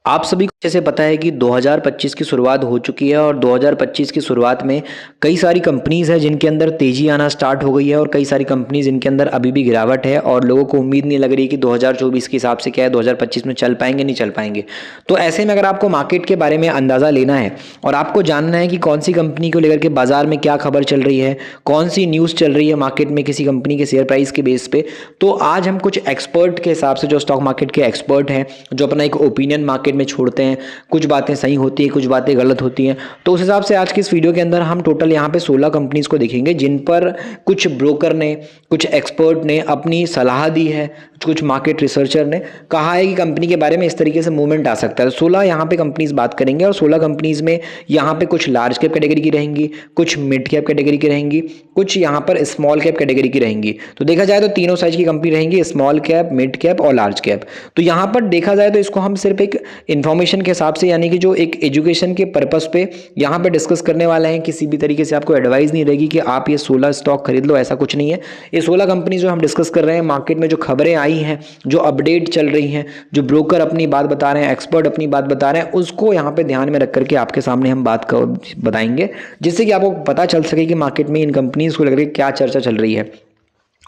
आप सभी को जैसे पता है कि 2025 की शुरुआत हो चुकी है और 2025 की शुरुआत में कई सारी कंपनीज़ हैं जिनके अंदर तेज़ी आना स्टार्ट हो गई है और कई सारी कंपनीज़ जिनके अंदर अभी भी गिरावट है और लोगों को उम्मीद नहीं लग रही कि 2024 के हिसाब से क्या है 2025 में चल पाएंगे नहीं चल पाएंगे। तो ऐसे में अगर आपको मार्केट के बारे में अंदाज़ा लेना है और आपको जानना है कि कौन सी कंपनी को लेकर के बाज़ार में क्या खबर चल रही है, कौन सी न्यूज़ चल रही है मार्केट में किसी कंपनी के शेयर प्राइस के बेस पे, तो आज हम कुछ एक्सपर्ट के हिसाब से जो स्टॉक मार्केट के एक्सपर्ट हैं जो अपना एक ओपिनियन मार्केट में छोड़ते हैं, कुछ बातें सही होती है कुछ बातें गलत होती हैं, तो उस हिसाब से आज की इस वीडियो के अंदर हम टोटल यहाँ पे 16 कंपनीज को देखेंगे जिन पर कुछ ब्रोकर ने, कुछ एक्सपर्ट ने अपनी सलाह दी है, कुछ मार्केट रिसर्चर ने कहा है कि कंपनी के बारे में इस तरीके से मूवमेंट आ सकता है। 16 यहाँ पे कंपनीज बात करेंगे और 16 कंपनीज में यहाँ पे कुछ लार्ज कैप कैटेगरी की रहेंगी, कुछ मिड कैप कैटेगरी की रहेंगी, कुछ यहाँ पर स्मॉल कैप कैटेगरी की रहेंगी। तो देखा जाए तो तीनों साइज की कंपनी रहेंगी, स्मॉल कैप, मिड कैप और लार्ज कैप। तो यहाँ पर देखा जाए तो इसको हम सिर्फ एक इन्फॉर्मेशन के हिसाब से, यानी कि जो एक एजुकेशन के पर्पस पे यहाँ पे डिस्कस करने वाले हैं। किसी भी तरीके से आपको एडवाइस नहीं रहेगी कि आप ये 16 स्टॉक खरीद लो, ऐसा कुछ नहीं है। ये 16 कंपनी जो हम डिस्कस कर रहे हैं, मार्केट में जो खबरें आई हैं, जो अपडेट चल रही हैं, जो ब्रोकर अपनी बात बता रहे हैं, एक्सपर्ट अपनी बात बता रहे हैं, उसको यहाँ पे ध्यान में रख करके आपके सामने हम बात बताएंगे, जिससे कि आपको पता चल सके कि मार्केट में इन कंपनीज को लेकर क्या चर्चा चल रही है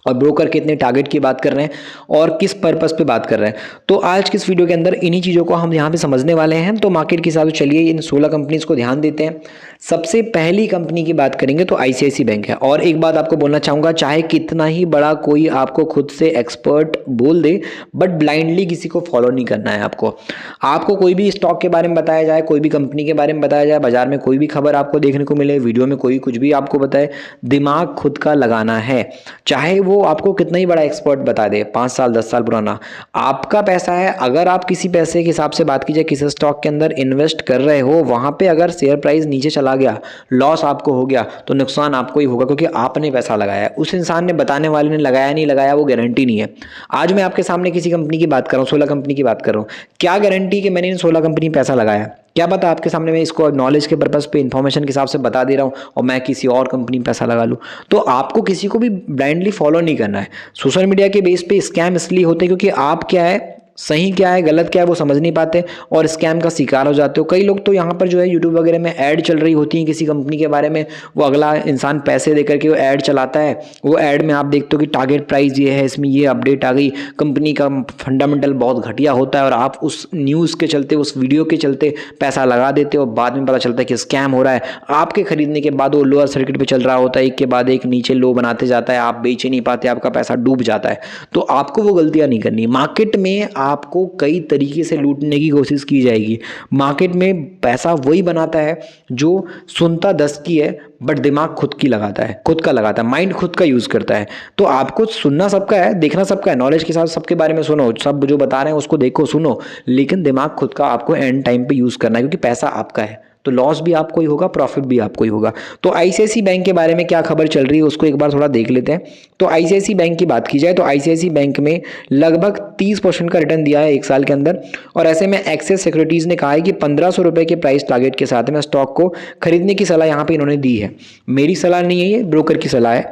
और ब्रोकर कितने टारगेट की बात कर रहे हैं और किस पर्पस पे बात कर रहे हैं। तो आज की इस वीडियो के अंदर इन्हीं चीज़ों को हम यहाँ पे समझने वाले हैं। तो मार्केट के हिसाब से चलिए इन 16 कंपनीज को ध्यान देते हैं। सबसे पहली कंपनी की बात करेंगे तो आईसीआईसी बैंक है। और एक बात आपको बोलना चाहूँगा, चाहे कितना ही बड़ा कोई आपको खुद से एक्सपर्ट बोल दे, बट ब्लाइंडली किसी को फॉलो नहीं करना है। आपको कोई भी स्टॉक के बारे में बताया जाए, कोई भी कंपनी के बारे में बताया जाए, बाजार में कोई भी खबर आपको देखने को मिले, वीडियो में कोई कुछ भी आपको बताए, दिमाग खुद का लगाना है। चाहे वो आपको कितना ही बड़ा एक्सपर्ट बता दे, 5 साल 10 साल पुराना, आपका पैसा है। अगर आप किसी पैसे के हिसाब से बात की जाए, किसी स्टॉक के अंदर इन्वेस्ट कर रहे हो, वहां पे अगर शेयर प्राइस नीचे चला गया, लॉस आपको हो गया, तो नुकसान आपको ही होगा, क्योंकि आपने पैसा लगाया है। उस इंसान ने, बताने वाले ने लगाया नहीं लगाया वो गारंटी नहीं है। आज मैं आपके सामने किसी कंपनी की बात कर रहा हूँ, 16 कंपनी की बात कर रहा हूँ, क्या गारंटी कि मैंने इन 16 कंपनी में पैसा लगाया? क्या पता आपके सामने मैं इसको नॉलेज के पर्पस पे, इन्फॉर्मेशन के हिसाब से बता दे रहा हूँ और मैं किसी और कंपनी में पैसा लगा लूँ। तो आपको किसी को भी ब्लाइंडली फॉलो नहीं करना है। सोशल मीडिया के बेस पे स्कैम इसलिए होते हैं क्योंकि आप क्या है, सही क्या है, गलत क्या है, वो समझ नहीं पाते और स्कैम का शिकार हो जाते हो। कई लोग तो यहाँ पर जो है यूट्यूब वगैरह में ऐड चल रही होती है किसी कंपनी के बारे में, वो अगला इंसान पैसे दे करके वो ऐड चलाता है। वो ऐड में आप देखते हो कि टारगेट प्राइस ये है, इसमें ये अपडेट आ गई, कंपनी का फंडामेंटल बहुत घटिया होता है, और आप उस न्यूज़ के चलते, उस वीडियो के चलते पैसा लगा देते हो। बाद में पता चलता है कि स्कैम हो रहा है। आपके खरीदने के बाद वो लोअर सर्किट पर चल रहा होता है, एक के बाद एक नीचे लो बनाते जाता है, आप बेच ही नहीं पाते, आपका पैसा डूब जाता है। तो आपको वो गलतियाँ नहीं करनी। मार्केट में आपको कई तरीके से लूटने की कोशिश की जाएगी। मार्केट में पैसा वही बनाता है जो सुनता 10 की है बट दिमाग खुद की लगाता है, खुद का लगाता है, माइंड खुद का यूज करता है। तो आपको सुनना सबका है, देखना सबका है, नॉलेज के साथ सबके बारे में सुनो, सब जो बता रहे हैं उसको देखो सुनो, लेकिन दिमाग खुद का आपको एंड टाइम पे यूज करना है, क्योंकि पैसा आपका है। तो लॉस भी आपको ही होगा, प्रॉफिट भी आपको ही होगा। तो आईसीआईसी बैंक के बारे में क्या खबर चल रही है उसको एक बार थोड़ा देख लेते हैं। तो आईसीआईसी बैंक की बात की जाए तो आईसीआईसी बैंक में लगभग 30% का रिटर्न दिया है 1 साल के अंदर। और ऐसे में एक्सेस सिक्योरिटीज ने कहा है कि 1500 रुपए के प्राइस टारगेट के साथ में स्टॉक को खरीदने की सलाह यहाँ पे इन्होंने दी है। मेरी सलाह नहीं है, ये ब्रोकर की सलाह है।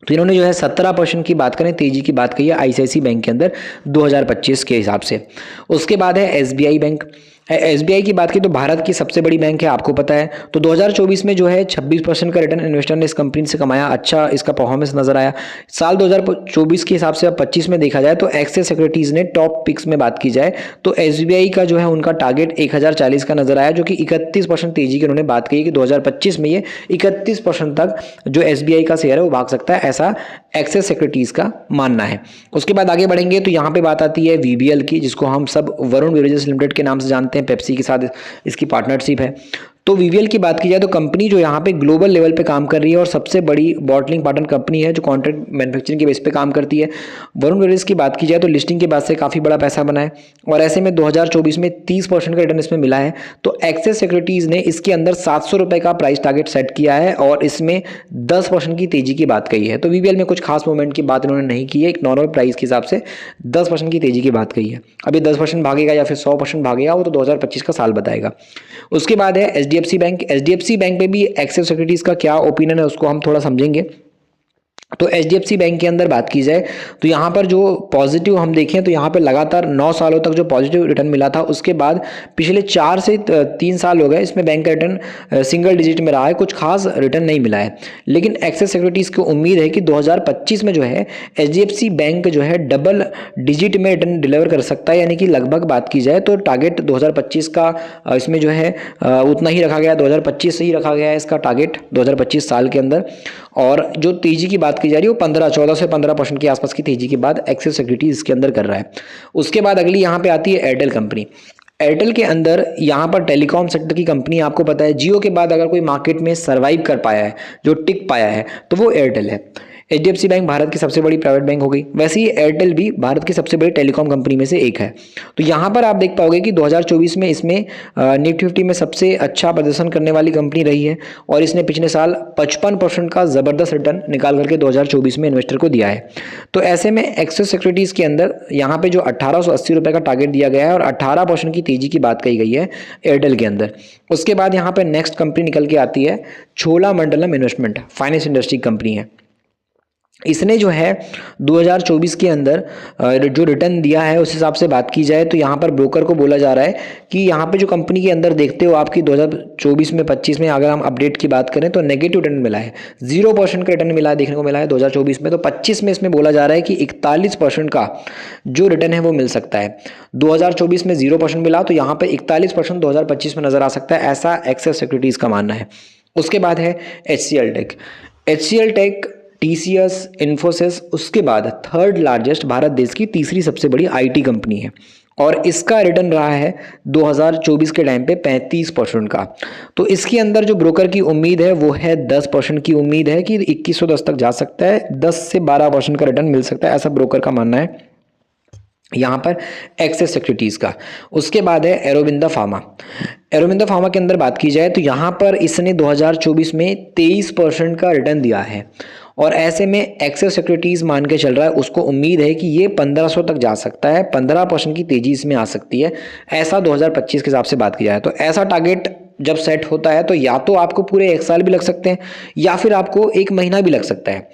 तो इन्होंने जो है 17% की बात करें, तेजी की बात कही है आईसीआईसी बैंक के अंदर 2025 के हिसाब से। उसके बाद है एसबीआई बैंक। एसबीआई की बात की तो भारत की सबसे बड़ी बैंक है, आपको पता है। तो 2024 में जो है 26% का रिटर्न इन्वेस्टर ने इस कंपनी से कमाया। अच्छा इसका परफॉर्मेंस नजर आया। साल 2024 के हिसाब से अब 25 में देखा जाए तो एक्सेस सिक्योरिटीज ने टॉप पिक्स में बात की जाए तो एसबीआई का जो है उनका टारगेट 1040 का नजर आया, जो कि 31% तेजी की उन्होंने बात कही कि 2025 में ये 31% तक जो एसबीआई का शेयर है वो भाग सकता है, ऐसा एक्सेस सिक्योरिटीज का मानना है। उसके बाद आगे बढ़ेंगे तो यहाँ पे बात आती है वीबीएल की, जिसको हम सब वरुण बेवरेजेस लिमिटेड के नाम से जानते हैं। पेप्सी के साथ इसकी पार्टनरशिप है। तो वीवीएल की बात की जाए तो कंपनी जो यहाँ पे ग्लोबल लेवल पे काम कर रही है और सबसे बड़ी बॉटलिंग पार्टनर कंपनी है जो कॉन्ट्रैक्ट मैन्युफैक्चरिंग के बेस पे काम करती है। वरुण बेवरेज की बात की जाए तो लिस्टिंग के बाद से काफ़ी बड़ा पैसा बना है और ऐसे में 2024 में 30% का रिटर्न इसमें मिला है। तो एक्सेस सिक्योरिटीज़ ने इसके अंदर 700 रुपये का प्राइस टारगेट सेट किया है और इसमें 10% की तेजी की बात कही है। तो वीवीएल में कुछ खास मूवमेंट की बात इन्होंने नहीं की है, एक नॉर्मल प्राइस के हिसाब से 10% की तेजी की बात कही है। अभी 10% भागेगा या फिर 100% भागेगा वो तो 2025 का साल बताएगा। उसके बाद है एचडीएफसी बैंक। एचडीएफसी बैंक पे भी एक्सेस सिक्योरिटीज का क्या ओपिनियन है उसको हम थोड़ा समझेंगे। तो एचडीएफसी बैंक के अंदर बात की जाए तो यहाँ पर जो पॉजिटिव हम देखें तो यहाँ पर लगातार 9 सालों तक जो पॉजिटिव रिटर्न मिला था, उसके बाद पिछले 4 से 3 साल हो गए इसमें बैंक का रिटर्न सिंगल डिजिट में रहा है, कुछ खास रिटर्न नहीं मिला है। लेकिन एक्सेस सिक्योरिटीज़ को उम्मीद है कि 2025 में जो है एचडीएफसी बैंक जो है डबल डिजिट में रिटर्न डिलीवर कर सकता है, यानी कि लगभग बात की जाए तो टारगेट 2025 का इसमें जो है उतना ही रखा गया, 2025 से ही रखा गया है इसका टारगेट 2025 साल के अंदर। और जो तेजी की बात की जा रही है वो 14 से 15% के आसपास की तेजी के बाद एक्सेस सिक्योरिटीज इसके अंदर कर रहा है। उसके बाद अगली यहाँ पे आती है एयरटेल कंपनी। एयरटेल के अंदर यहाँ पर टेलीकॉम सेक्टर की कंपनी आपको पता है, जियो के बाद अगर कोई मार्केट में सर्वाइव कर पाया है, जो टिक पाया है, तो वो एयरटेल है। एचडीएफसी बैंक भारत की सबसे बड़ी प्राइवेट बैंक हो गई, वैसे ही एयरटेल भी भारत की सबसे बड़ी टेलीकॉम कंपनी में से एक है। तो यहाँ पर आप देख पाओगे कि 2024 में इसमें निफ्टी 50 में सबसे अच्छा प्रदर्शन करने वाली कंपनी रही है और इसने पिछले साल 55% का ज़बरदस्त रिटर्न निकाल करके 2024 में इन्वेस्टर को दिया है। तो ऐसे में एक्सेस सिक्योरिटीज़ के अंदर यहाँ पे जो 1880 रुपये का टारगेट दिया गया है और 18% की तेजी की बात कही गई है एयरटेल के अंदर। उसके बाद यहाँ पे नेक्स्ट कंपनी निकल के आती है छोलामंडलम इन्वेस्टमेंट, फाइनेंस इंडस्ट्री कंपनी है। इसने जो है 2024 के अंदर जो रिटर्न दिया है उस हिसाब से बात की जाए तो यहाँ पर ब्रोकर को बोला जा रहा है कि यहाँ पे जो कंपनी के अंदर देखते हो आपकी 2024 में 25 में अगर हम अपडेट की बात करें तो नेगेटिव रिटर्न मिला है, 0% का रिटर्न मिला है, देखने को मिला है 2024 में। तो 25 में इसमें बोला जा रहा है कि 41% का जो रिटर्न है वो मिल सकता है। 2024 में 0% मिला तो यहाँ पर 41% 2025 में नजर आ सकता है, ऐसा एक्सेस सिक्योरिटीज़ का मानना है। उसके बाद है HCL tech. HCL tech, TCS, Infosys, उसके बाद थर्ड लार्जेस्ट भारत देश की तीसरी सबसे बड़ी आईटी कंपनी है और इसका रिटर्न रहा है 2024 के टाइम पे 35% का। तो इसके अंदर जो ब्रोकर की उम्मीद है वो है 10% की उम्मीद है कि 2110 तक जा सकता है, 10 से 12% का रिटर्न मिल सकता है, ऐसा ब्रोकर का मानना है यहाँ पर एक्सेस सिक्योरिटीज़ का। उसके बाद है एरोबिंदो फार्मा। एरोबिंदो फार्मा के अंदर बात की जाए तो यहाँ पर इसने 2024 में 23% का रिटर्न दिया है और ऐसे में एक्सेस सिक्योरिटीज़ मान के चल रहा है, उसको उम्मीद है कि ये 1500 तक जा सकता है, 15% की तेज़ी इसमें आ सकती है, ऐसा 2025 के हिसाब से बात की जाए तो। ऐसा टारगेट जब सेट होता है तो या तो आपको पूरे 1 साल भी लग सकते हैं या फिर आपको 1 महीना भी लग सकता है।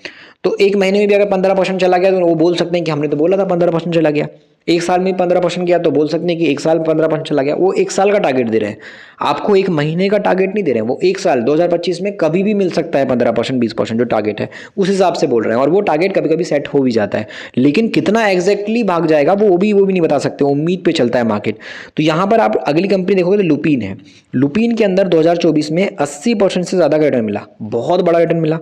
तो 1 महीने में भी अगर 15% चला गया तो वो बोल सकते हैं कि हमने तो बोला था 15% चला गया। 1 साल में 15% गया तो बोल सकते हैं कि 1 साल में 15% चला गया। वो 1 साल का टारगेट दे रहे हैं, आपको 1 महीने का टारगेट नहीं दे रहे हैं, वो 1 साल 2025 में कभी भी मिल सकता है 15% 20% जो टारगेट है उस हिसाब से बोल रहे हैं। और वो टारगेट कभी कभी सेट हो भी जाता है, लेकिन कितना एग्जैक्टली भाग जाएगा वो भी नहीं बता सकते, उम्मीद पे चलता है मार्केट। तो यहाँ पर आप अगली कंपनी देखोगे तो लुपिन है। लुपिन के अंदर 2024 में 80% से ज़्यादा का रिटर्न मिला, बहुत बड़ा रिटर्न मिला।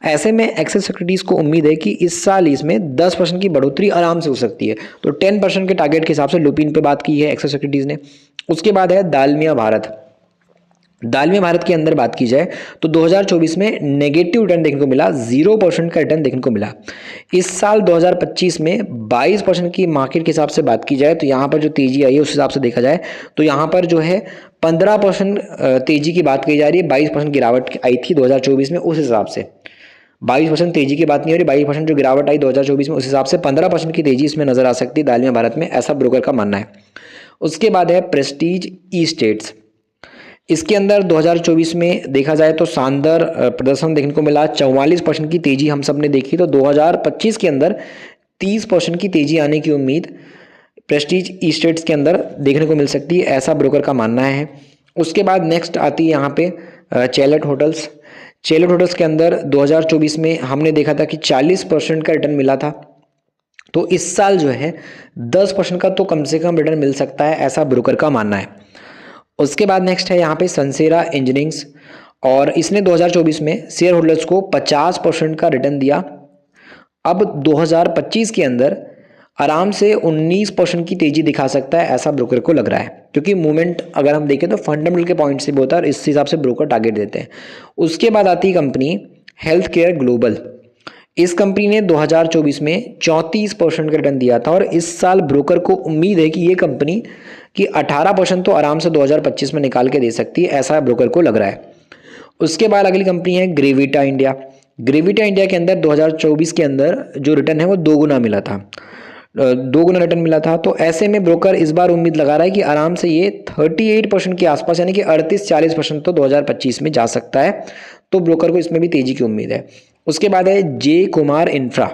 ऐसे में एक्सेस सिक्योरिटीज़ को उम्मीद है कि इस साल इसमें 10% की बढ़ोतरी आराम से हो सकती है। तो 10% के टारगेट के हिसाब से लुपिन पे बात की है एक्सेस सिक्योरिटीज़ ने। उसके बाद है दालमिया भारत। दालमिया भारत के अंदर बात की जाए तो 2024 में नेगेटिव रिटर्न देखने को मिला, 0% का रिटर्न देखने को मिला। इस साल 2025 में 22% की मार्केट के हिसाब से बात की जाए तो यहाँ पर जो तेजी आई है उस हिसाब से देखा जाए तो यहाँ पर जो है 15% तेजी की बात की जा रही है, 22% गिरावट आई थी 2024 में, उस हिसाब से 22% तेजी की बात नहीं हो रही, 22% जो गिरावट आई 2024 में उस हिसाब से 15% की तेजी इसमें नजर आ सकती है दालमिया भारत में, ऐसा ब्रोकर का मानना है। उसके बाद है प्रेस्टीज ई स्टेट्स। इसके अंदर 2024 में देखा जाए तो शानदार प्रदर्शन देखने को मिला, 44% की तेजी हम सब ने देखी। तो 2025 के अंदर 30% की तेजी आने की उम्मीद प्रेस्टीज ई स्टेट्स के अंदर देखने को मिल सकती है, ऐसा ब्रोकर का मानना है। उसके बाद नेक्स्ट आती है यहाँ पे चैलेट होटल्स। चैलेट होटल्स के अंदर 2024 में हमने देखा था कि 40% का रिटर्न मिला था, तो इस साल जो है 10% का तो कम से कम रिटर्न मिल सकता है, ऐसा ब्रोकर का मानना है। उसके बाद नेक्स्ट है यहाँ पे सनसेरा इंजीनियरिंग्स और इसने 2024 में शेयर होल्डर्स को 50% का रिटर्न दिया। अब 2025 के अंदर आराम से 19% की तेजी दिखा सकता है, ऐसा ब्रोकर को लग रहा है, क्योंकि मूवमेंट अगर हम देखें तो फंडामेंटल के पॉइंट से भी होता है और इस हिसाब से ब्रोकर टारगेट देते हैं। उसके बाद आती है कंपनी हेल्थ केयर ग्लोबल। इस कंपनी ने 2024 में 34% का रिटर्न दिया था और इस साल ब्रोकर को उम्मीद है कि ये कंपनी की 18% तो आराम से 2025 में निकाल के दे सकती है, ऐसा ब्रोकर को लग रहा है। उसके बाद अगली कंपनी है ग्रेविटा इंडिया। ग्रेविटा इंडिया के अंदर 2024 के अंदर जो रिटर्न है वो 2 गुना मिला था, 2 गुना रिटर्न मिला था। तो ऐसे में ब्रोकर इस बार उम्मीद लगा रहा है कि आराम से ये 38% के आसपास यानी कि 38-40% तो 2025 में जा सकता है, तो ब्रोकर को इसमें भी तेजी की उम्मीद है। उसके बाद है जे कुमार इंफ्रा।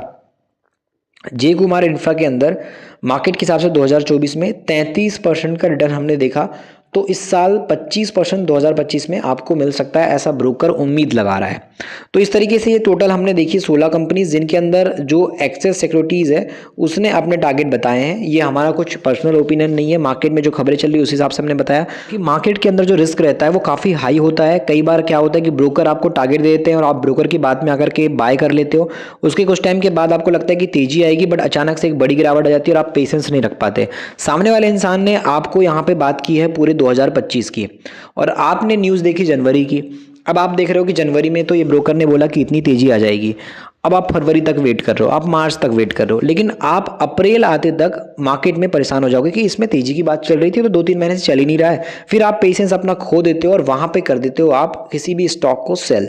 जे कुमार इंफ्रा के अंदर मार्केट के हिसाब से 2024 में 33% का रिटर्न हमने देखा, तो इस साल 25% 2025 में आपको मिल सकता है, ऐसा ब्रोकर उम्मीद लगा रहा है। तो इस तरीके से ये टोटल हमने देखी 16 कंपनीज जिनके अंदर जो एक्सेस सिक्योरिटीज़ है उसने अपने टारगेट बताए हैं। ये हमारा कुछ पर्सनल ओपिनियन नहीं है, मार्केट में जो खबरें चल रही है उस हिसाब से हमने बताया कि मार्केट के अंदर जो रिस्क रहता है वो काफ़ी हाई होता है। कई बार क्या होता है कि ब्रोकर आपको टारगेट दे देते हैं और आप ब्रोकर की बात में आकर के बाय कर लेते हो, उसके कुछ टाइम के बाद आपको लगता है कि तेजी आएगी, बट अचानक से एक बड़ी गिरावट आ जाती है और आप पेशेंस नहीं रख पाते। सामने वाले इंसान ने आपको यहाँ पे बात की है पूरे 2025 की, और आपने न्यूज़ देखी जनवरी की। अब आप देख रहे हो कि जनवरी में तो ये ब्रोकर ने बोला कि इतनी तेजी आ जाएगी, अब आप फरवरी तक वेट कर रहे हो, आप मार्च तक वेट कर रहे हो, लेकिन आप अप्रैल आते तक मार्केट में परेशान हो जाओगे कि इसमें तेजी की बात चल रही थी तो 2-3 महीने से चल ही नहीं रहा है। फिर आप पेशेंस अपना खो देते हो और वहां पे कर देते हो आप किसी भी स्टॉक को सेल।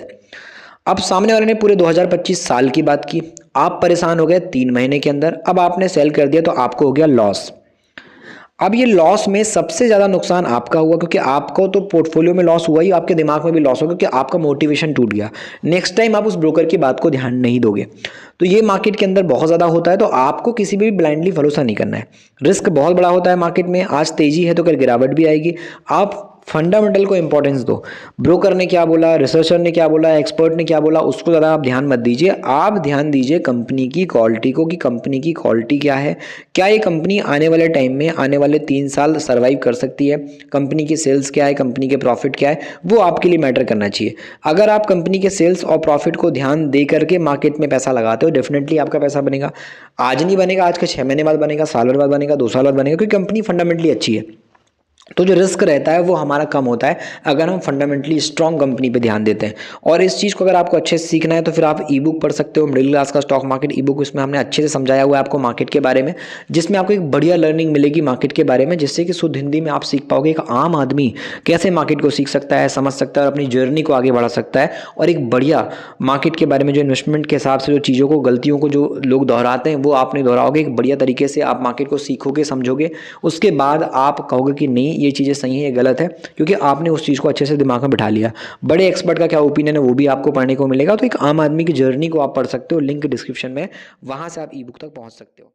अब सामने वाले ने पूरे 2025 साल की बात की, आप परेशान हो गए 3 महीने के अंदर, अब आपने सेल कर दिया तो आपको हो गया लॉस। अब ये लॉस में सबसे ज़्यादा नुकसान आपका हुआ, क्योंकि आपको तो पोर्टफोलियो में लॉस हुआ ही, आपके दिमाग में भी लॉस होगा क्योंकि आपका मोटिवेशन टूट गया। नेक्स्ट टाइम आप उस ब्रोकर की बात को ध्यान नहीं दोगे। तो ये मार्केट के अंदर बहुत ज़्यादा होता है, तो आपको किसी भी ब्लाइंडली भरोसा नहीं करना है। रिस्क बहुत बड़ा होता है मार्केट में, आज तेजी है तो कल गिरावट भी आएगी। आप फंडामेंटल को इंपॉर्टेंस दो। ब्रोकर ने क्या बोला, रिसर्चर ने क्या बोला, एक्सपर्ट ने क्या बोला, उसको ज़्यादा आप ध्यान मत दीजिए। आप ध्यान दीजिए कंपनी की क्वालिटी को, कि कंपनी की क्वालिटी क्या है, क्या ये कंपनी आने वाले टाइम में, आने वाले 3 साल सर्वाइव कर सकती है, कंपनी की सेल्स क्या है, कंपनी के प्रॉफिट क्या है, वो आपके लिए मैटर करना चाहिए। अगर आप कंपनी के सेल्स और प्रॉफिट को ध्यान दे करके मार्केट में पैसा लगाते हो, डेफिनेटली आपका पैसा बनेगा। आज नहीं बनेगा, आज के 6 महीने बाद बनेगा, साल भर बाद बनेगा, 2 साल बाद बनेगा, क्योंकि कंपनी फंडामेंटली अच्छी है। तो जो रिस्क रहता है वो हमारा कम होता है अगर हम फंडामेंटली स्ट्रॉन्ग कंपनी पे ध्यान देते हैं। और इस चीज़ को अगर आपको अच्छे से सीखना है तो फिर आप ई बुक पढ़ सकते हो, मिडिल क्लास का स्टॉक मार्केट ई बुक। इसमें हमने अच्छे से समझाया हुआ है आपको मार्केट के बारे में, जिसमें आपको एक बढ़िया लर्निंग मिलेगी मार्केट के बारे में, जिससे कि शुद्ध हिंदी में आप सीख पाओगे एक आम आदमी कैसे मार्केट को सीख सकता है, समझ सकता है और अपनी जर्नी को आगे बढ़ा सकता है। और एक बढ़िया मार्केट के बारे में जो इन्वेस्टमेंट के हिसाब से जो चीज़ों को, गलतियों को जो लोग दोहराते हैं वो आप नहीं दोहराओगे। एक बढ़िया तरीके से आप मार्केट को सीखोगे, समझोगे, उसके बाद आप कहोगे कि नहीं ये चीज़ें सही है, गलत है, क्योंकि आपने उस चीज़ को अच्छे से दिमाग में बिठा लिया। बड़े एक्सपर्ट का क्या ओपिनियन है वो भी आपको पढ़ने को मिलेगा। तो एक आम आदमी की जर्नी को आप पढ़ सकते हो, लिंक डिस्क्रिप्शन में, वहां से आप ई बुक तक पहुंच सकते हो।